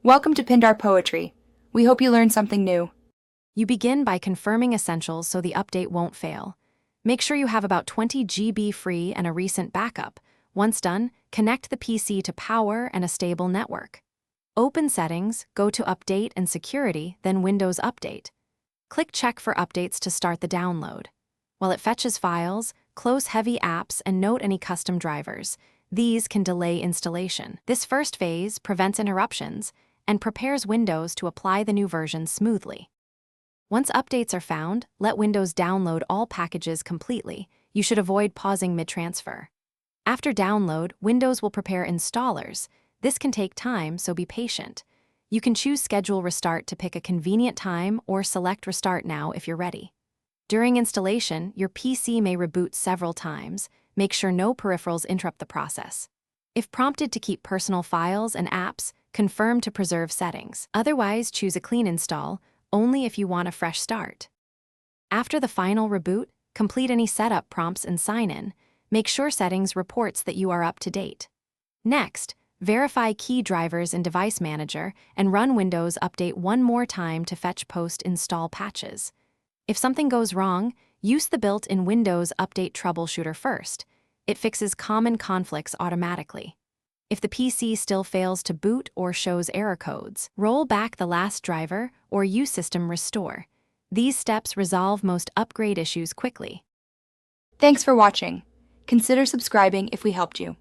Welcome to Pindar Poetry. We hope you learned something new. You begin by confirming essentials so the update won't fail. Make sure you have about 20 GB free and a recent backup. Once done, connect the PC to power and a stable network. Open Settings, go to Update and Security, then Windows Update. Click Check for updates to start the download. While it fetches files, close heavy apps and note any custom drivers. These can delay installation. This first phase prevents interruptions and prepares Windows to apply the new version smoothly. Once updates are found, let Windows download all packages completely. You should avoid pausing mid-transfer. After download, Windows will prepare installers. This can take time, so be patient. You can choose Schedule Restart to pick a convenient time or select Restart Now if you're ready. During installation, your PC may reboot several times. Make sure no peripherals interrupt the process. If prompted to keep personal files and apps, confirm to preserve settings. Otherwise, choose a clean install, only if you want a fresh start. After the final reboot, complete any setup prompts and sign in. Make sure Settings reports that you are up to date. Next, verify key drivers in Device Manager and run Windows Update one more time to fetch post-install patches. If something goes wrong, use the built-in Windows Update Troubleshooter first. It fixes common conflicts automatically. If the PC still fails to boot or shows error codes, roll back the last driver or use System Restore. These steps resolve most upgrade issues quickly. Thanks for watching. Consider subscribing if we helped you.